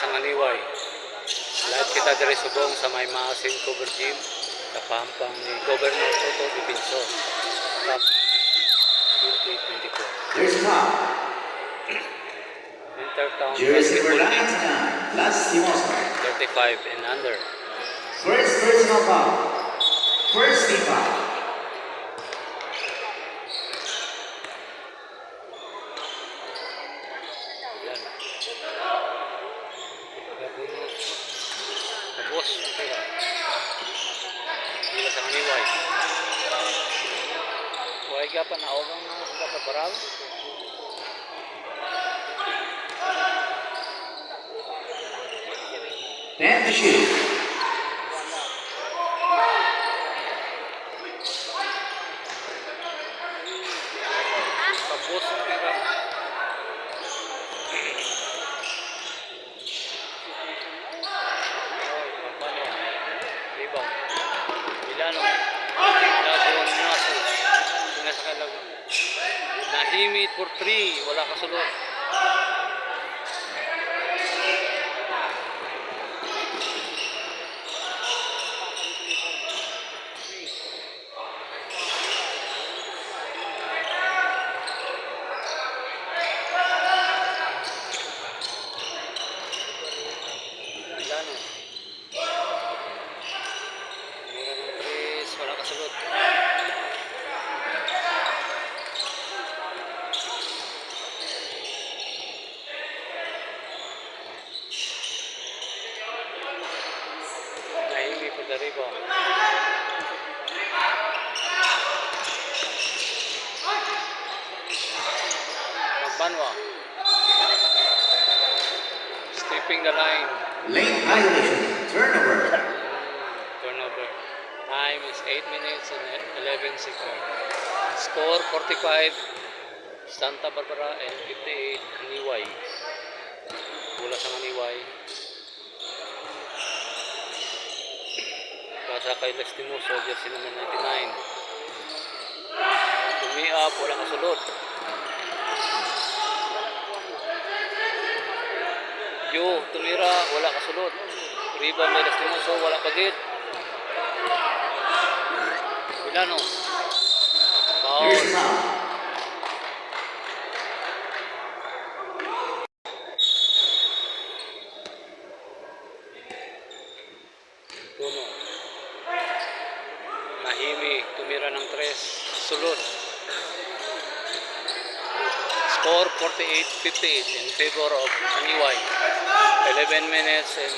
Anganiway. Lahat kita diri subong sa may Maasin Cover Gym sa pahampang ni Governor Soto Dipinso. Cup 2024. There's Pop. Intertown Jersey number Basketball League 99, Lastimosa. 35 and under. First personal foul. First team foul. Yan. Pagkabunos. Tapos, Dila sa Anganiway. Huwag ka pa naogang na sa kaparang. And to shoot. Tapos, ang tira. Rebound. Milano. Lagong Naso. Sinasakay lang. Nahimit for 3. Wala kasulot. Milano. Mira ng 3. Wala kasulot. Nahimik for the rebound. Magbanwa. Stripping the line. Lane violation. Turnover. Turnover. Time is 8 minutes and 11 seconds. Score 45. Santa Barbara and 58 Anganiway. Bola sa Anganiway. Pasa kay Lastimoso, jersey number 99. Tumi up, wala kasulod. Yo, tumira, wala kasulod. Rebound may Lastimoso, wala pagit. Milano. Foul. Here's foul. Tuno. Nahimik, tumira ng 3. Sulod. Score 48-58 in favor of Anganiway. 11 minutes and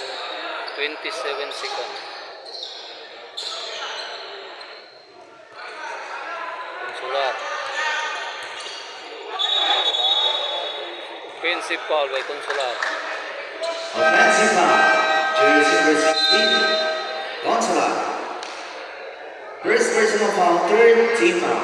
27 seconds. Consular. Offensive foul by Consular. Offensive foul. Jersey number 16. Consular. First personal foul. Third team foul.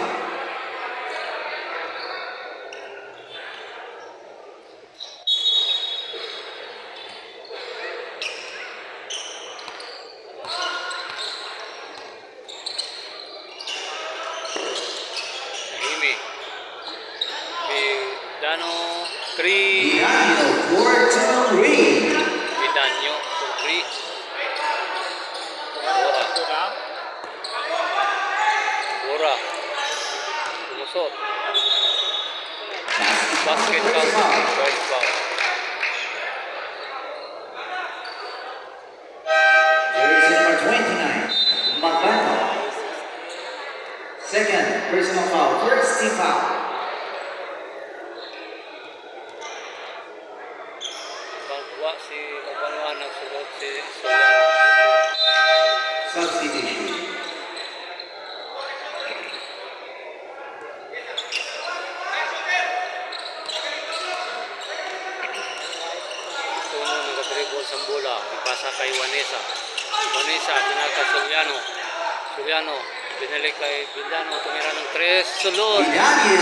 Nahimik. Vidano 3. Daniel Fortune. Vidanyo for 3. Bora. Bora. Tumusot. Basket count. First foul. Jersey number 29. Magbanwa. Second personal foul. First team foul. Pagwa si Magbanwa nagsulot si Solano. Substitution. Tuno nag-dribble sa bola. Ipasa kay Vanessa. Vanessa, pinaka Soliano. Soliano, binalik kay Villano. Tumira ng 3. Sulot. Daniel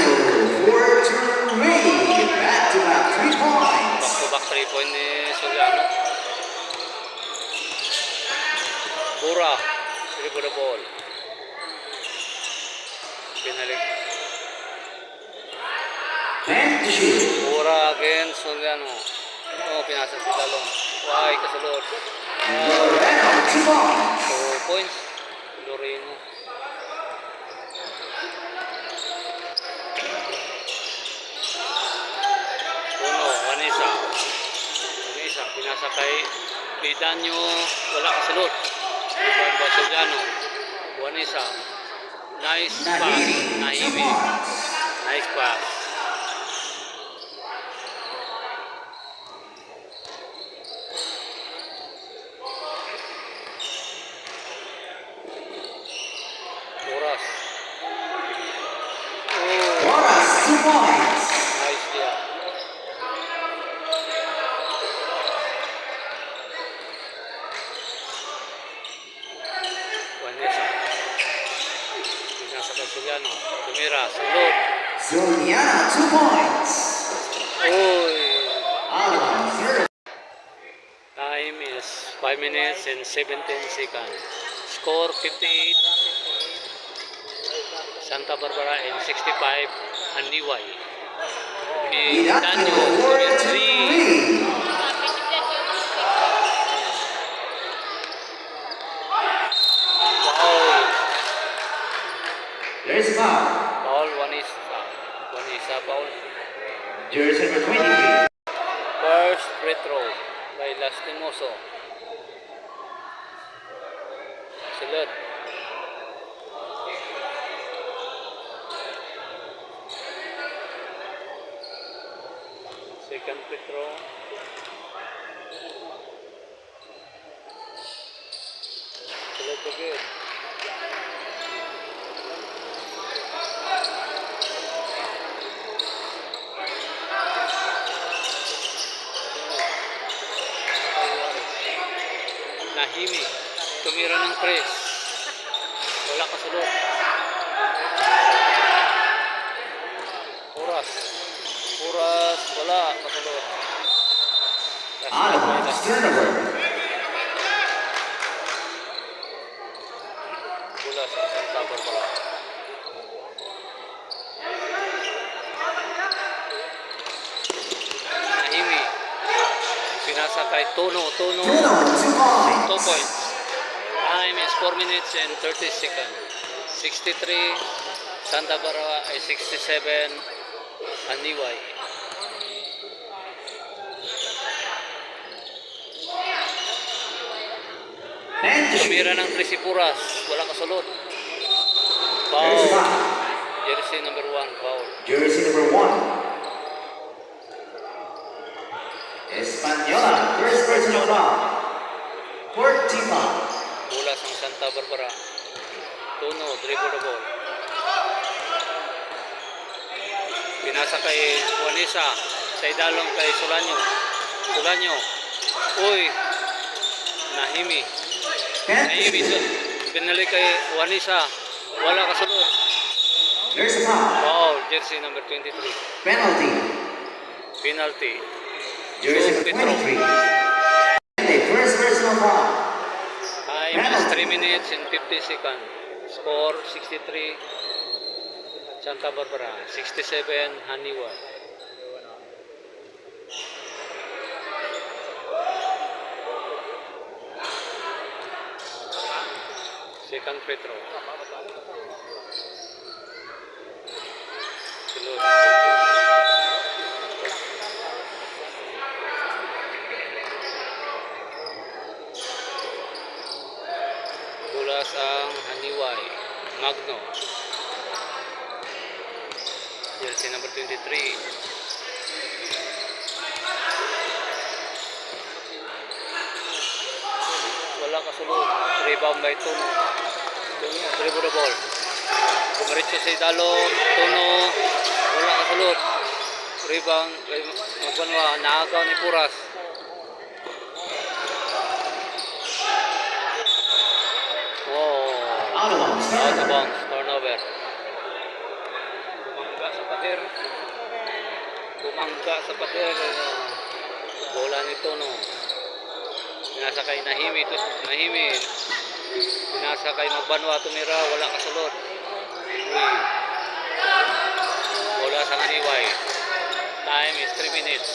Fortune. Back-to-back 3 points. Back-to-back 3 point ni Soliano. Bora. Dribble the ball. Binalik. And to shoot. Bora again, Soliano. Oh, pinasa si Dalon. Why kasulod? Loreno, 2 points. 2 points. Loreno. Uno, Vanessa. Vanessa, pinasa kay Pidanyo. Wala kasulod. Ivan Basuliano. Vanessa. Nice pass. Nahimi, 2 Nahimi. points. Nice pass. Oras. Oh, Oras, 2 points. nice dia. Vanessa. Pinasa kay Suliano. Tumira. Sulod. Zuliana, 2 points. Uy. Alban, third. Time is 5 minutes and 17 seconds. Score 58. Santa Barbara and 65. Aniway. Idanyo, Danyo, 3. 43. Foul. There's a foul. Foul, one is a foul. Jersey number 23. First free throw by Lastimoso. Sulod. Second free throw. Sulod again. Nahimi. Tumira ng press. Wala kasulod. Oras. Oras. Wala kasulod. Alban, turnover. Bola sa Santa Barbara. Nahimi. Pinasa kay Tono. Tono. Bruno, 2 points. 2 points. Time is 4 minutes and 30 seconds. 63. Santa Barbara ay 67. Aniway. Bench. Tumira ng Trisipuras. Wala kasulod. There's a Foul. foul. Jersey number 1. Foul. Jersey number 1. Española, first personal foul. 14 foul. Bola sa Santa Barbara. Tono, dribble the ball. Pinasa kay Juanisa. Sa idalong kay Solanyo. Solanyo. Uy. Nahimi. Nahimi. Pinali kay Juanisa. Wala kasunod. There's a foul. Foul. Jersey number 23. Penalty. Penalty. Jersey number 23. And a first personal foul. Time is 3 minutes and 50 seconds. Score 63. Santa Barbara. 67. Haniway. Second free throw. Sulod. Bola sang Haniway. Magno. Jersey number 23. Wala kasulod. Rebound by Tono. Tono, dribble the ball. Kumaritso sa idalong. Tono. Wala kasulod. Rebound kay Magbanwa. Naagaw ni Puras. Oh. Out of bounds. Out of Turnover. bounds. Turnover. Bumangga sa pader. Bumangga sa pader. Bola ni Tono. Pinasa kay Nahimi. Nahimi. Pinasa kay Magbanwa. Tumira. Wala kasulod. Uy. Bola sa Haniway. Time is 3 minutes.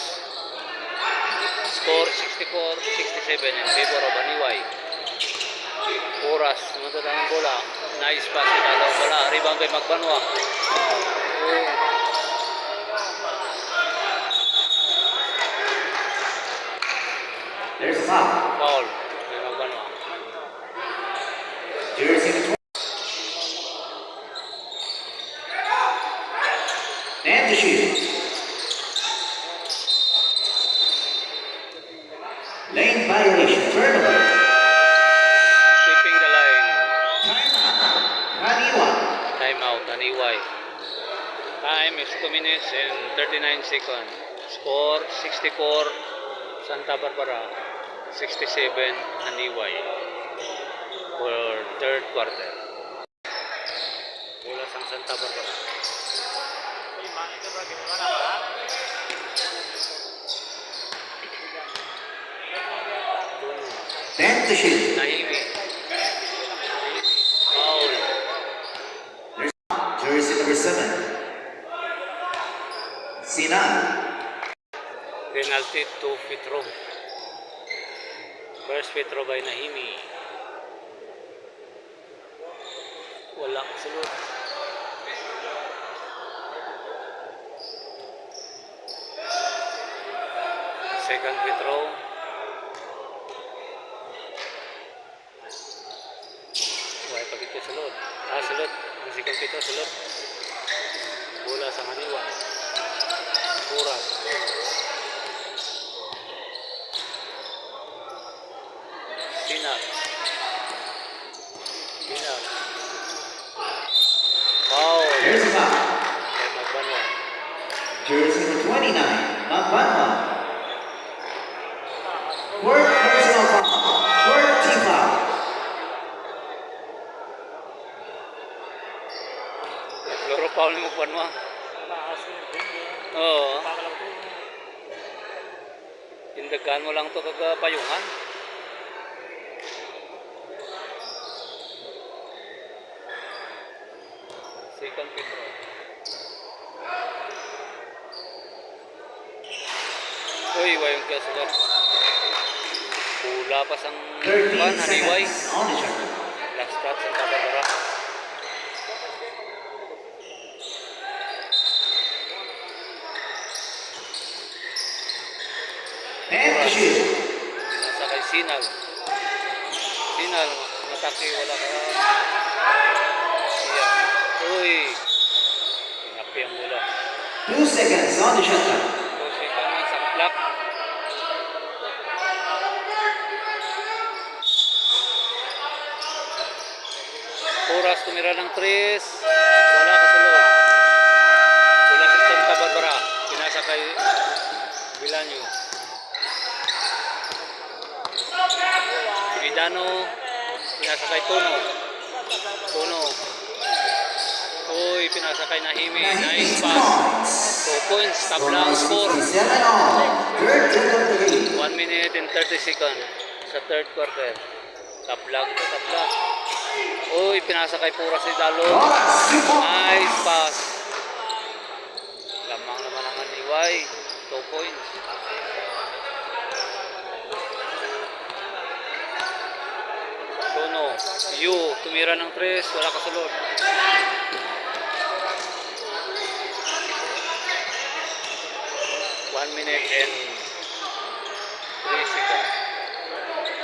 Score 64-67 in favor of Aniway. Oras, sumunod na ng bola. Nice pass ni Dalong. Wala, rebound kay Magbanwa. Oh. There's a foul. Foul kay Magbanwa. Jersey number 20. And to shoot. Lane violation. Turnover. Sweeping the line. Timeout. Haniwa. Timeout, Aniway. Time is 2 minutes and 39 seconds. Score 64 Santa Barbara, 67 Aniway for third quarter. Bola sang Santa Barbara. Then to shoot. Nahimi. Foul. Jersey number 7. Sinan. Penalty to free throw. First free throw by Nahimi. Wala kasulot. Second free throw. Wala pagkita sulot. Sulot. Ang second free throw sulot. Bola sa Maniwa. Oras. Sinal. Foul. There's a foul. Kay Magbanwa. Jersey number 29. Magbanwa. Fourth personal foul. Fourth team foul. Loro foul ni Magbanwa. Oo. Tindagan mo lang to kagapayungan. Second free throw. Uy, wayong kasagat. Pula pa sang 13 Haniway. seconds on the shot. Last shot Santa Barbara. And to shoot. Nasa kay Sinal. Sinal, matake, wala ka. Siya. Uy. Pinapi ang bola. 2 seconds on the shot clock. Kasi kami sa clock. Oras tumira ng 3. Wala kasulod. Wala sa Santa Barbara. Pinasa kay Vilanyo. Midano. Pinasa kay Tono. Uy, pinasa kay Nahimi. Nice pass. 2 points. Tablang score. 67 all. Third quarter of the game. 1 minute and 30 seconds sa third quarter. Tablang ito, tablang. Uy, pinasa kay Puras si Dalo. Oras, 2 points. Nice pass. Lamang naman ang Aniway. 2 points. Tono. Yu, tumira ng 3. Wala kasulod. One minute and 3 seconds.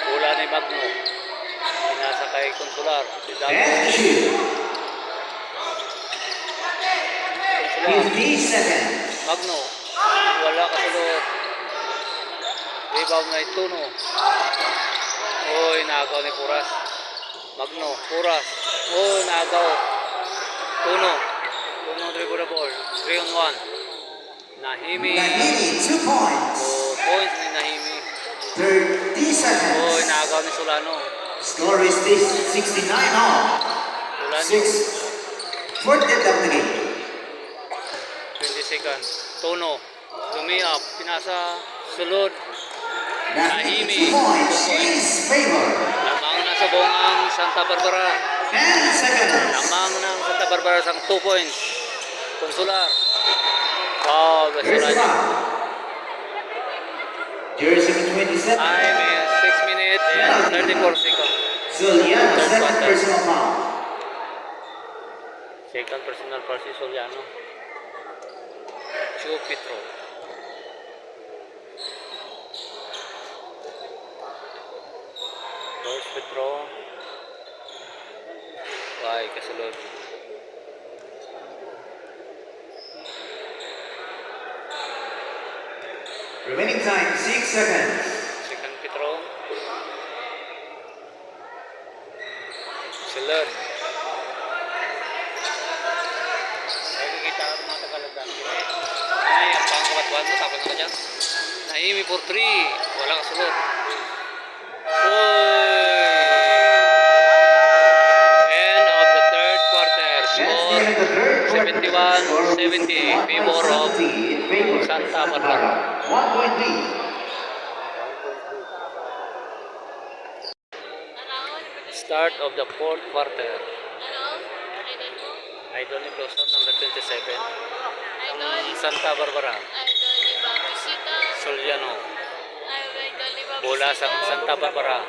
Bola ni Magno. Pinasa kay Consular. Si Dalo. And to shoot. Consular. 50 seconds. Magno. Wala kasulot. Rebound na Tono. Oy, naagaw ni Puras. Magno, Puras. Oh, naagaw. Tono. Tono dribble the ball. 3 on 1. Nahimi. Nahimi, 2 points. Oh, points ni Nahimi. 30 seconds. Oy, naagaw ni Solano. Score is this 69 all. Solano. 6. Fourth quarter of the game. 20 seconds. Tono. Dumi up. Pinasa. Sulod. Nahimi, 2 points in his favor. Lamang na sa buong ang Santa Barbara. 10 seconds. Lamang ng Santa Barbara sang 2 points. Consular. Wow, Here's the Solano. foul. Jersey number 27. Time is 6 minutes and 34 seconds. Soliano, Third second quarter. personal foul. Second personal foul si Soliano. Joe Petro. First Petro. Ay, kasulod. Remaining time 6 seconds. Second Petro. Sulod. Ay, kikita ka mga Tagalagan. Ay, ang pangkawatuan mo. Tapos na ka dyan. Naimi for 3. Wala kasulod. Oy! End of the third quarter. That's the Score end of the third quarter. 71-70. Favor of Santa Barbara. 1 point lead. Start of the fourth quarter. Idol ni Blossom, number 27. Ng Santa Barbara. Soliano. Bola sa Santa Barbara.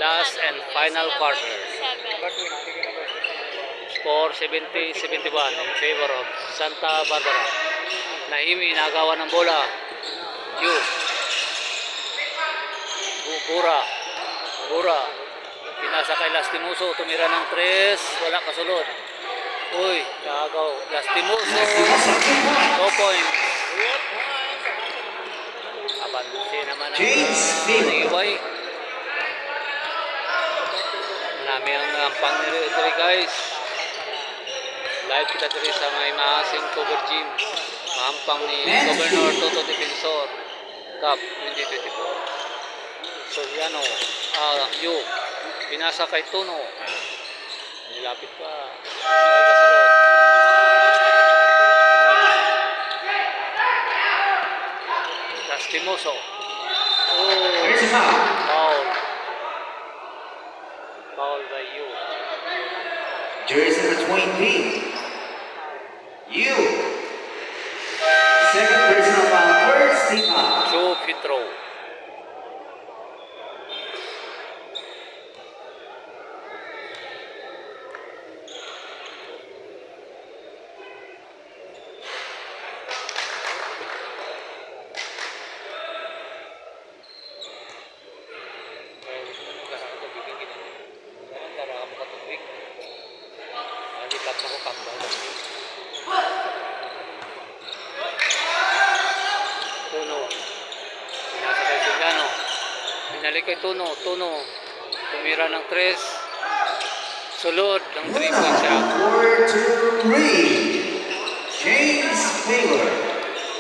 Last and final quarter. Score 70-71 in favor of Santa Barbara. Naimi, nagawa ng bola. Yu. Bura. Pinasa kay Lastimoso. Tumira ng 3. Wala kasulod. Uy, nagaw. Lastimoso. 2 points. Abansi naman ang Niway. Marami ang pang nire guys. Live kita diri sa may maasing cover gym. Mahampang ni Governor Toto Defensor. Cup 2024. Soliano. Yu. Pinasa kay Tono. Nilapit pa. Ay, kasulod. Lastimoso. Oh. Here's a foul. Foul. Foul by Yu. Jersey number 20. You. Second personal foul. First team foul. Joe Petro. Tuno. Pinasa kay Soliano. Binalik kay Tuno. Tumira ng 3. Sulod ng 3 point shot. 4-3. James Taylor.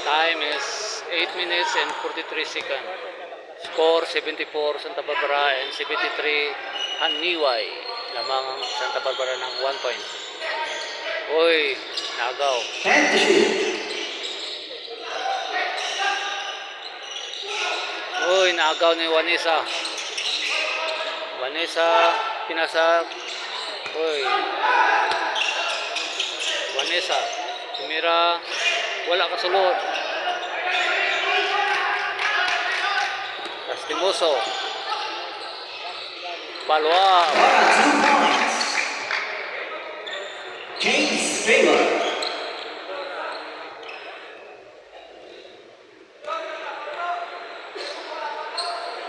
Time is 8 minutes and 43 seconds. Score 74 Santa Barbara and 73 Haniway. Lamang ang Santa Barbara ng 1 point. Uy, nagaw. And to shoot. Uy, nagaw ni Vanessa. Pinasa. Uy. Vanessa. Tumira. Wala kasulod. Lastimoso. Palwa. 2 points. James Taylor.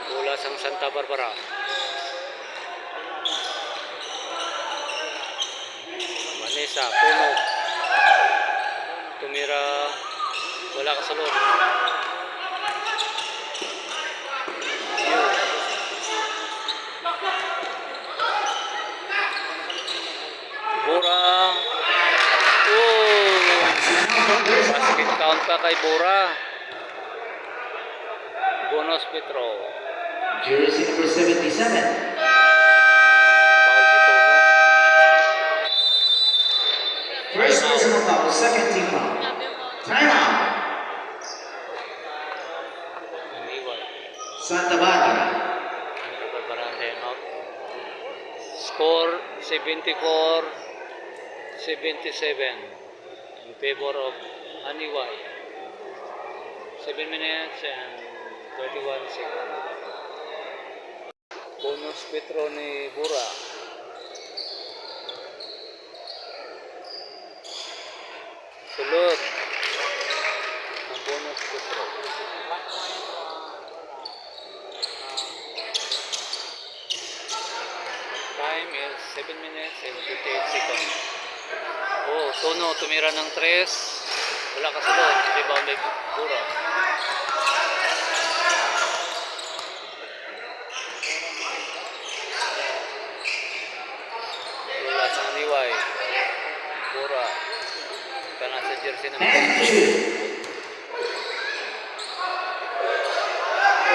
Bola sang Santa Barbara. Vanessa, Puno. Tumira. Wala kasulod. Yu. Bura. Oh! Basket count pa kay Bura. Bonus Petro. Jersey number 77. Foul si Tono. First personal foul. Second team foul. Timeout. Aniway. Santa Barbara. Santa Barbara timeout. Score 74-77 in favor of Aniway. 7 minutes and 31 seconds. Bonus Petro ni Bura. Sulod ang bonus Petro. Time is 7 minutes and 58 seconds. Oh, Tono tumira ng 3. Wala kasunod. Rebound by Bura. Wala sa Niway. Bura. Kana sa jersey ng And shoot.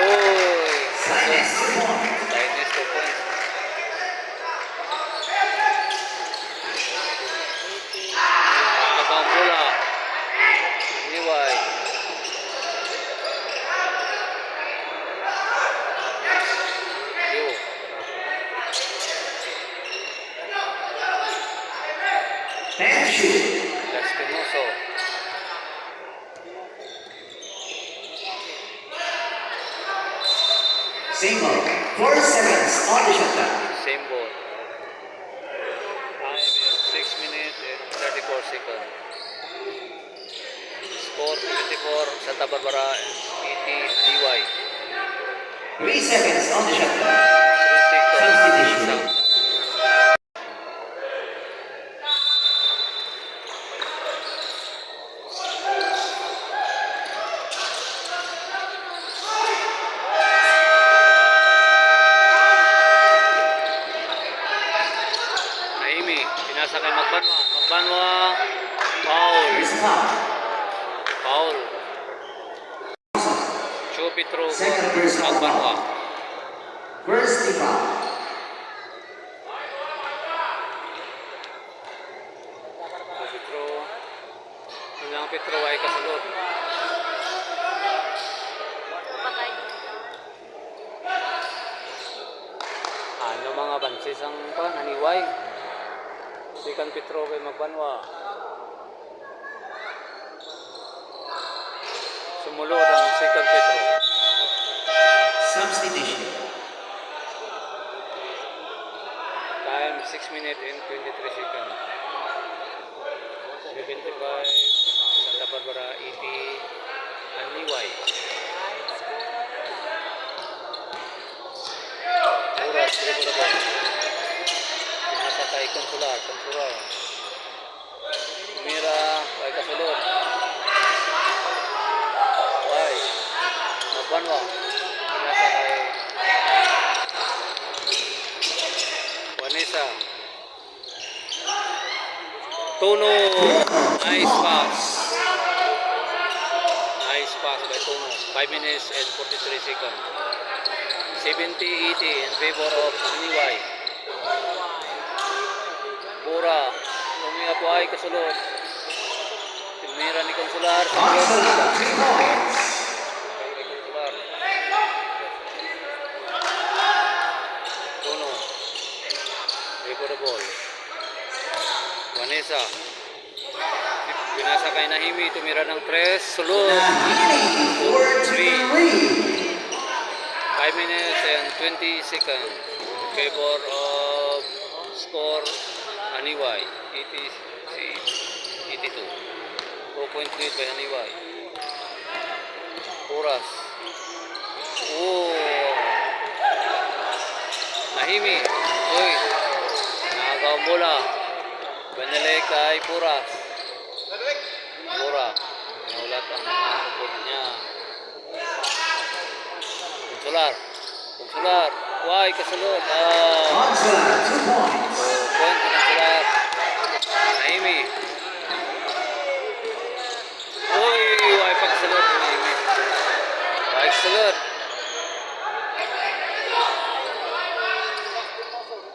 Oy! Silence 2 points. Chinese 2 points. Nakabang bola. Niway. Yo. And shoot. Lastimoso. Single. 4 seconds on the shot clock. Same ball. Time is 6 minutes and 34 seconds. Score 74 Santa Barbara and 80 Niway. 3 seconds on the shot clock. 3 seconds. Substitution. Naimi, pinasa kay Magbanwa. Magbanwa, foul. Here's foul. Foul. Chu Petro, Second personal Magbanwa. First foul. Chu Petro. Unang Petro ay kasulod. Ano mga bansis ang haniway? Sikan Petro kay Magbanwa. Sumulod ang second Petro. Substitution. Time 6 minutes and 23 seconds. 75 Santa Barbara 80 Haniway. Oras, dribble the ball. Pinasa kay Consular. Consular. Mira, kay kasulod. Why? Magbanwa. Pinasa kay Vanessa. Tono. Nice pass. Nice pass by Tono. 5 minutes and 43 seconds. 70-80 in favor of Niway. Bura. Lumiya po ay kasulod. Tinira ni Consular. Consular, 3 points. Kay Consular. Tono. Dribble the ball. Vanessa. Binasa kay Nahimi. Tumira ng 3. Sulod. Nahimi for 3. 5 minutes and 20 seconds in favor of score Haniway 82. 2-point lead by Haniway. Oras. Oh. Nahimi. Uy. Nakagaw ang bola. Banale kay Puras. Pura. Naulat ang mga kapot niya. Consular. Consular. Why kasulod? Consular, 2 points. Point ng Consular. Naimi. Uy, why pa kasulod? Naimi. Why kasulod?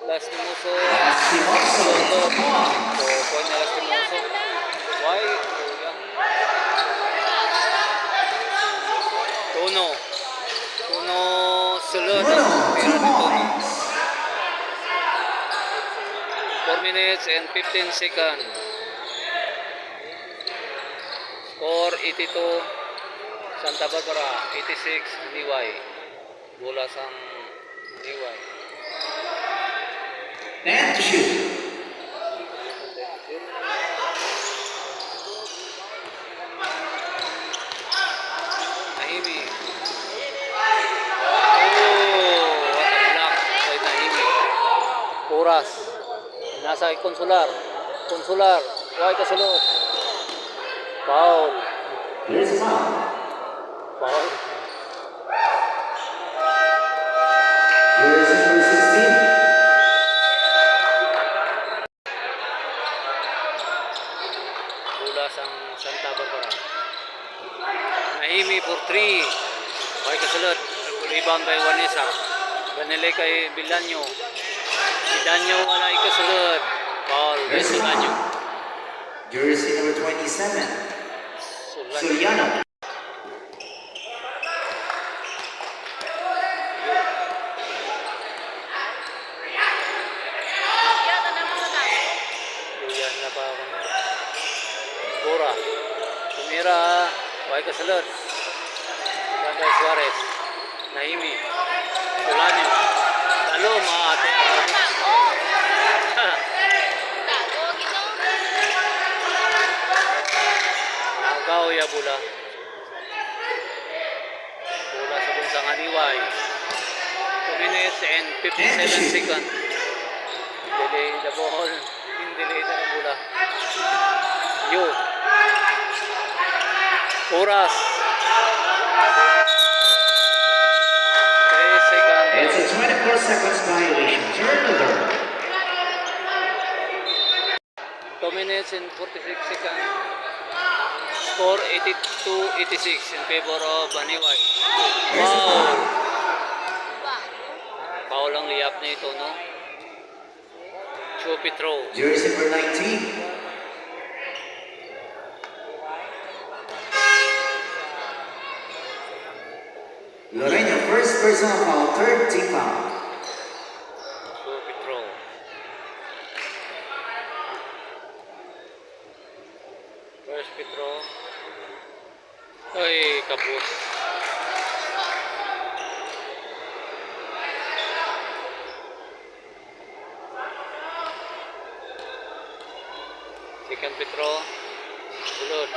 Lastimoso. Lastimoso, 2 points. Point na Lastimoso. Why? Tono. Tono sulod. Bruno, Pero 2 ni Tono. points. 4 minutes and 15 seconds. Score 82 Santa Barbara, 86, Haniway. Bola sang Haniway. 10 to shoot. Nahimi. Oh, what a block by Nahimi. Puras. Nasa kay Consular. Consular. Why kasulot? Foul. There's a foul. Foul. Jersey number 16. Bola sang Santa Barbara. Nahimi for 3. Why kasulot? Rebound by Vanessa. Ganili kay Bilanyo. Bilanyo wala ikasulot. Foul by There's a Sulanyo. foul. Jersey number 27. Sulanyo. Soriano. Luyan na pa ako. Bora. Tumira. Why kasulot? Ganda Suarez. Nahimi. Sulanyo. Talo maate. Agaw ya bola. Bola sa bunsang Haniway. 2 minutes and 57 seconds. Delay the ball. Delay na ng bola. Yo. Oras. 3 seconds. It's a 24 seconds violation. Turnover. 2 minutes and 46 seconds. Score 82-86 in favor of Haniway. There's a Wow. foul. Foul ang liyap na ito, no? Chupi throw. Jersey number 19. Lorena, first personal foul, third team foul. Chupi throw. First free throw. Ay, kabus. Second free throw. Sulod.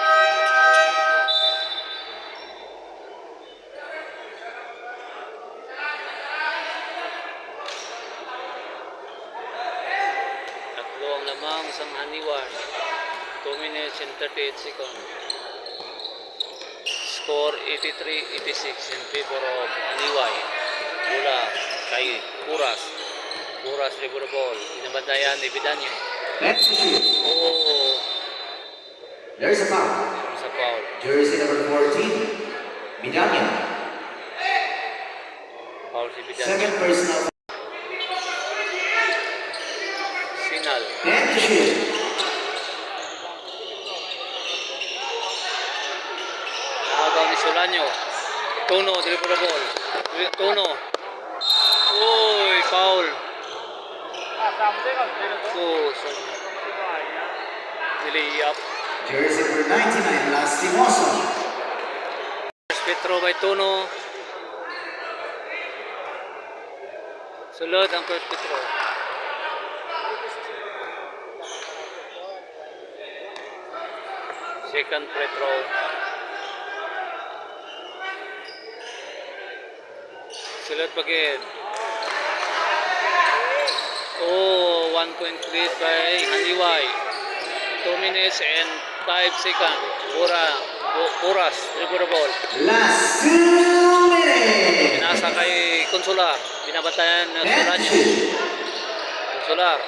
Tatlo ang lamang isang Haniway. 2 minutes and 38 seconds. Score 83-86 in favor of Haniway. Bola kay Puras. Puras rebound the ball. Inabantayan ni Bidanyo. Let's shoot. Oh, There's a foul. sa foul. Jersey number 14. Midanya. Foul si Bidanyo. Second personal foul. Sinal. 10 to shoot. Nakagaw ni Solanyo. Tono, rebound the ball. Tono. Uy, foul. So, delay up. Jersey number 99, Lastimoso. First free throw by Tono. Sulod ang first free throw. Second free throw. Sulod pagid. Oh, 1-point lead by Haniway. 2 minutes and 5 seconds. Puras, rebound the ball. Last 2 minutes. Pinasa kay Consular. Binabantayan na 10 to Solanyo. shoot. Consular.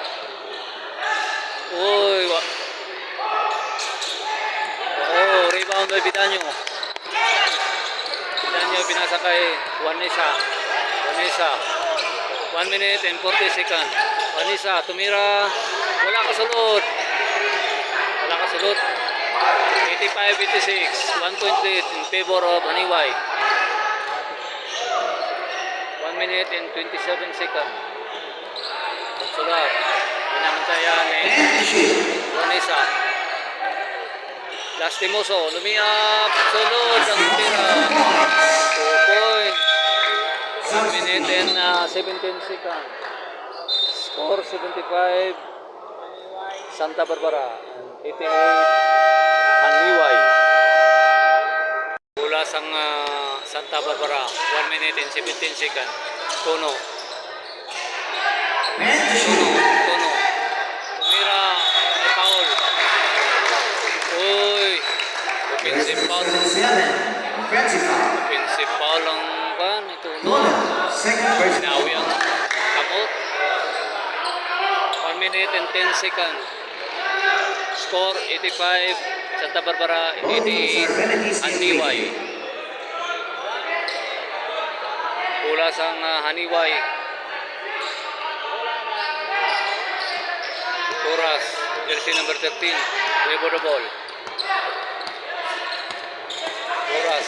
Uy, oh, rebound by Bidanyo. Bidanyo pinasa kay Vanessa. 1 minute and 40 seconds. Vanessa, tumira. Wala kasulot. 85-86. 1-point lead in favor of Haniway. 1 minute and 27 seconds. Consular. Binabantayan ni 10 to shoot. Vanessa. Lastimoso, lumiap, sunod ang tira. 2 point. 1 minute and 17 seconds. Score 75. Santa Barbara. 88. Haniway. Bola sang Santa Barbara. 1 minute and 17 seconds. Tono. Tono. Tumira. Ay foul. Uy. Offensive foul. Offensive foul. Offensive foul ang ban. Ito no. Tono. Second personal. Sinawi ang kamot. 1 minute and 10 seconds. Score 85. Santa Barbara 88. Haniway. Bola sang Haniway. Toras, jersey number 13. Rebo the ball. Toras.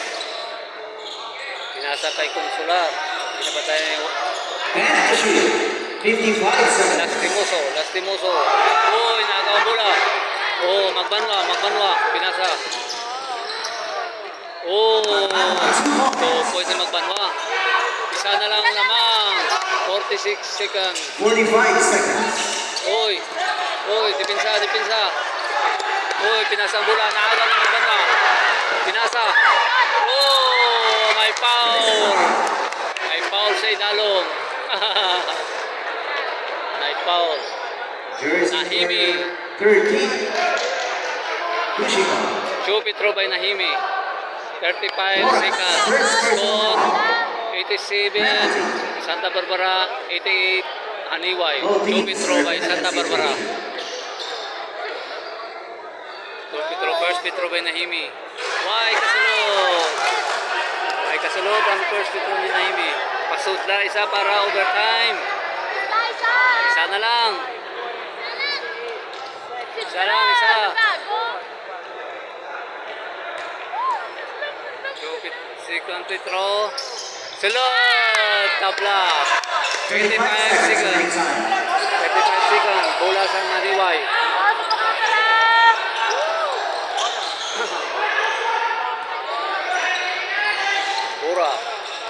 Pinasa kay Consular. Binabatay na And to shoot. 55 seconds. Lastimoso. Oh, inagaw ang bola. Oh, magbanwa. Pinasa. Oh, 2 points na magbanwa. Isa na lang lamang. 46 seconds. 45 seconds. Oy, depensa. Oy, pinasa ang bola. Naaga na magbanwa. Pinasa. Oh, may foul. May foul sa idalong. May foul. Jersey Nahimi. number 13. Kushima. Joe Petro by Nahimi. 35 seconds. Score 87. Santa Barbara 88. Haniway. Joe Petro by Santa Barbara. Joe Petro first. Petro by Nahimi. Kasulog ang first Petro ni Nahimi. Pasudla isa para overtime. Isa na lang. Second Petro. Sulod! Tabla. 25 seconds. 35 seconds. Bola sa Haniway.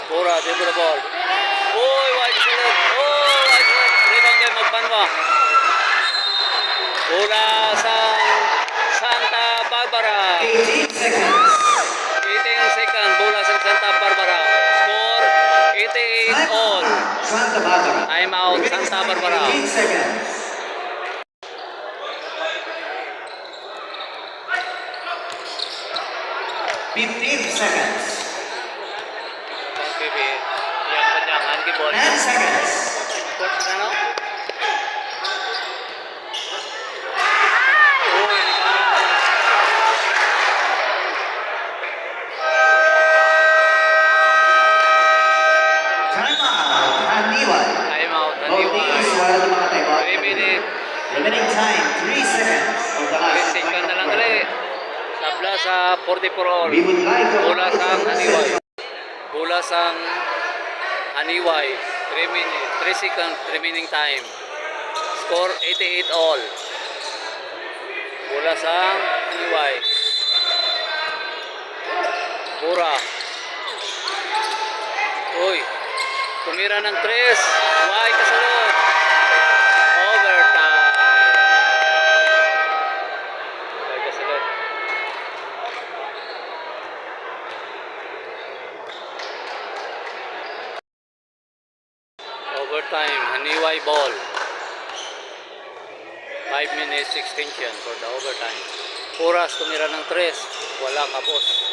Bora, they put the ball. Oh, wide sulod. Rebound by Magbanwa. Bola sa Santa Barbara. 18 seconds. 18 seconds. Bola sa Santa Barbara. Score 88 all. Santa Barbara. Time out Santa Barbara. 18 seconds. $15 seconds. PB. Yang panjangan ke ball. 10 seconds. Coach na no? Oh, ini Time out. Haniway. time out. Both teams wala na mga time out. 3 minutes. Remaining time, 3 seconds of the 3 last seconds na lang dali. Tabla sa 44 all. We would like to Bola sang Haniway. Bola sang Haniway. 3 minutes. 3 seconds remaining time. Score 88 all. Bola sang Haniway. Bora. Uy. Tumira ng 3. Why kasunod? Overtime. Why kasunod? Overtime. Haniway ball. 5 minutes extension for the overtime. Puras tumira ng 3. Wala ka, boss.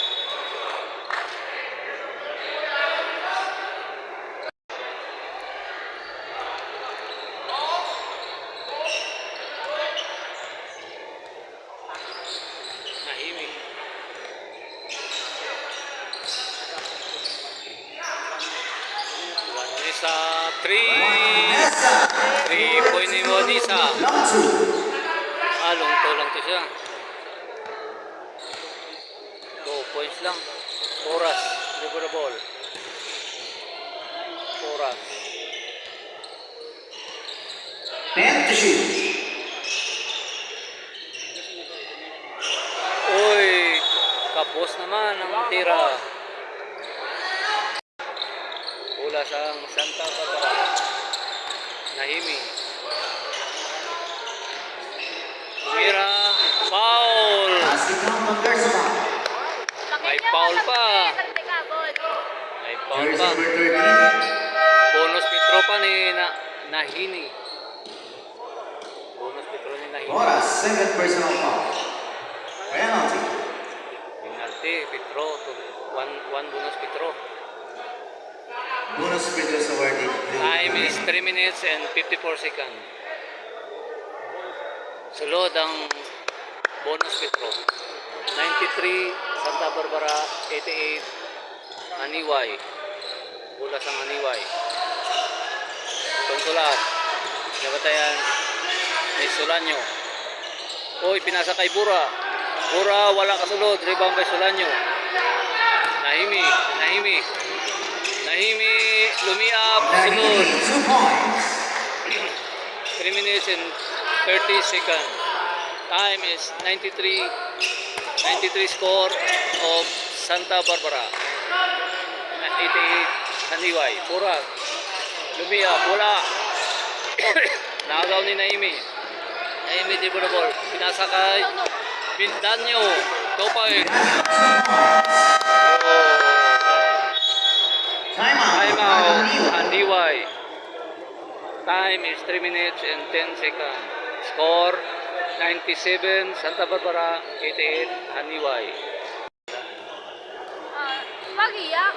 Nahimi. Vanessa 3 point ni Vanessa. Long two. Lungto lang to siya. 2 points lang. Oras. Dribble the ball. Oras. 10 to shoot. Uy. Boss naman ang tira. Bola sa Santa Barbara. Nahimi. Tumira. Foul. Passing down ng Garza. May foul pa. May foul Jersey pa. number 13. Bonus Petro pa ni Nahini. Bonus Petro ni Nahini. Oras, second personal foul. Penalty. Penalty, Petro. One bonus Petro. Bonus free throws awarded. Time is 3 minutes and 54 seconds. Sulod ang bonus Petro. 93, Santa Barbara, 88, Haniway. Bola sa Haniway. Konsulat. Nabatayan ni Solanyo. Oy, pinasa kay Bura. Bura, wala kasulod. Rebound kay Solanyo. Nahimi. Nahimi, lumiap, sunod. 2 points. 3 minutes and 30 seconds. Time is 93 score of Santa Barbara. 88 Haniway. Bura. Lumiap, wala. Nagaw ni Naimi. Naimi di ball. Pinasa kay Bindanyo. Topay. Time out. Haniway. Time is 3 minutes and 10 seconds. Score 97 Santa Barbara, 88 Haniway. Magiyak.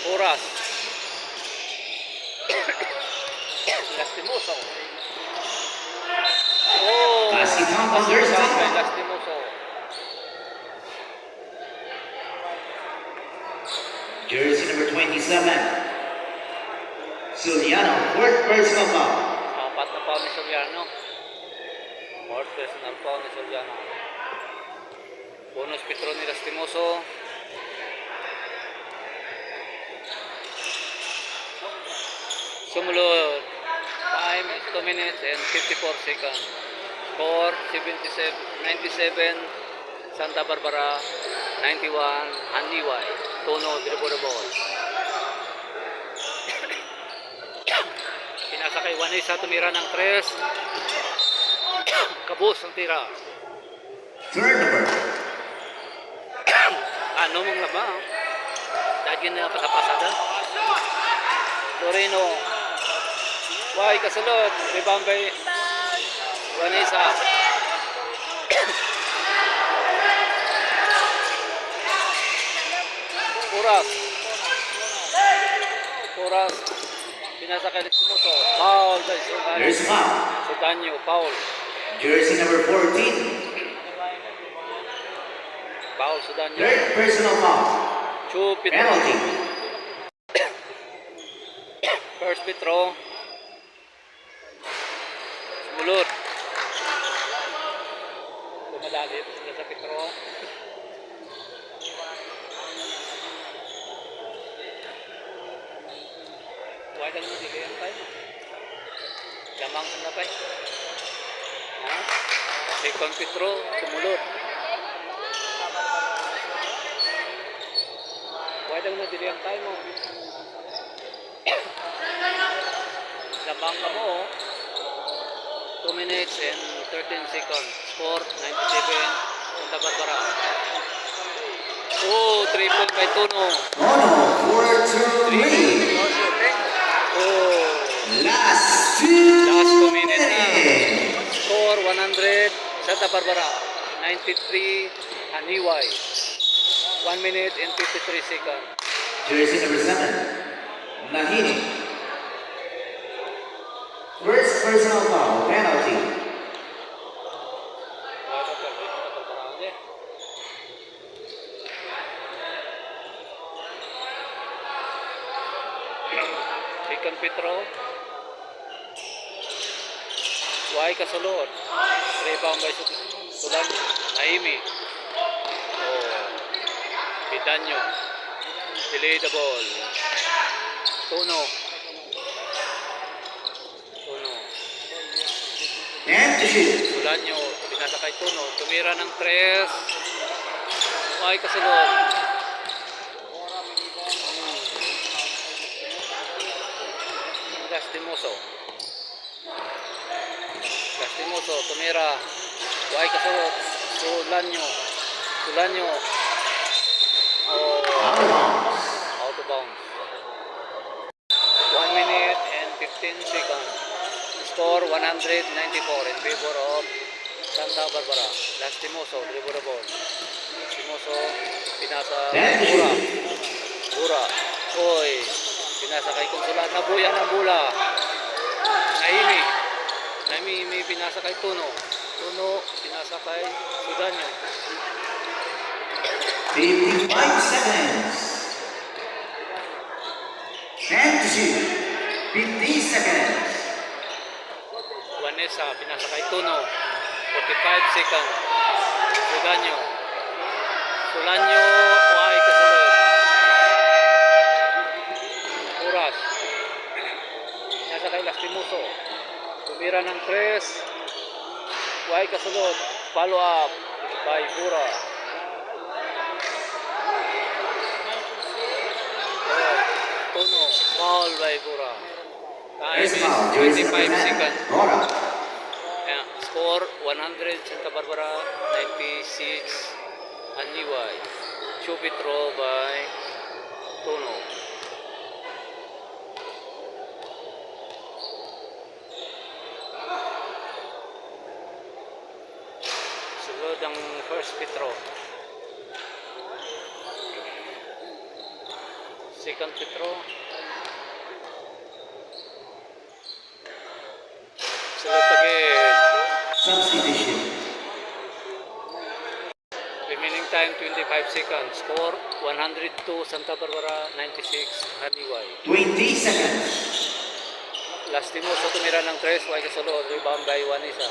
Oras. Lastimoso. Oh, Passing down ng Garza. kay Lastimoso. Jersey number 27. Suliano, fourth personal foul. Apat na foul ni Soriano. Fourth personal foul ni Soriano. Bonus Petro ni Lastimoso. Sumulod. Time is 2 minutes and 54 seconds. Score 97 Santa Barbara, 91 Haniway. Tono, dribble the ball. Pinasa kay Juanisa, tumira ng 3. Kabus ang tira. Turnover. Ano mong laba? Dagin na pasapasada. Loreno. Why kasulot? Rebound by Juanisa. Puras. Pinasa kay Lestimoso. Foul by There's foul. Sudanyo. Foul. Jersey number 14. Foul Sudanyo. Third personal foul. Chu Petro. Penalty. First Petro. Mulot. Dumadalit sila sa Petro. Huwag ka naman dito yung time. Lamang sa napay. Ha? Second Petro, sumulot. Huwag ka naman dito yung time mo. Lamang ka mo, oh. 2 minutes and 13 seconds. Score 97 Santa Barbara. Oh, 3 point by Tono. Tono, 4-2 lead. Oh, Last 2 2 minutes na. minutes. Score 100 Santa Barbara. 93 Haniway. 1 minute and 53 seconds. Jersey number 7. Nahini. First personal foul. Penalty. Second Petro. Why kasulod? Rebound by Sudan. Naimi. Oh. Pidanyo. Delay the ball. Tono. And to shoot. Sulanyo, pinasa kay Tuno. Tumira ng 3. Ay, kasunod. Lastimoso. Lastimoso, tumira. Ay, kasunod. Sulanyo. Sulanyo. Oh, Out of bounds. out of bounds. 1 minute and 15 seconds. Score 194 in favor of Santa Barbara. Lastimoso, dribble the ball. Lastimoso, pinasa Bura. Bura. Oy, pinasa kay Consulat. Nabuya ng bola. Naimi. Naimi, pinasa kay Tuno. Tuno, pinasa kay Sudanyo. 55 seconds. And to shoot. 50 seconds. Vanessa, pinasa kay Tuno. 45 seconds. Sudanyo. Sulanyo, ay kasunod. Oras. Pinasa kay Lastimoso. Tumira ng 3. Ay kasunod. Follow up by Bura. Tuno, foul by Bura. Time There's is foul. Jersey 25 number 10. seconds. Bora. Yeah, score 100 Santa Barbara, 96 Aniway. Chupit throw by Tuno. Sunod ang first free throw. Second free throw. Sunod again. Substitution. Remaining time 25 seconds. Score 102 Santa Barbara, 96 Aniway. 20 seconds. Lastimoso tumira ng 3. Way kasunod. Rebound by Juanisa.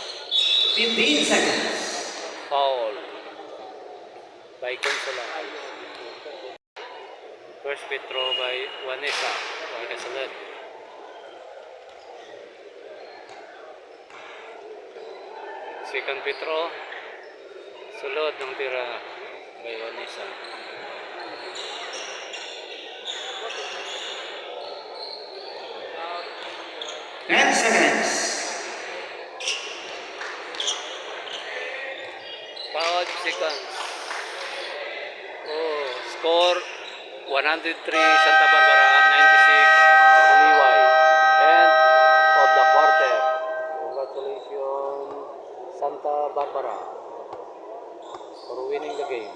15 seconds. Foul by Consola. First free throw by Juanisa. Way kasunod. Second free throw. Sulod ng tira by Juanisa. Ten seconds. 5 seconds. Oh, score 103 Santa Barbara, 96 Aniway. End of the quarter. Congratulations Santa Barbara for winning the game.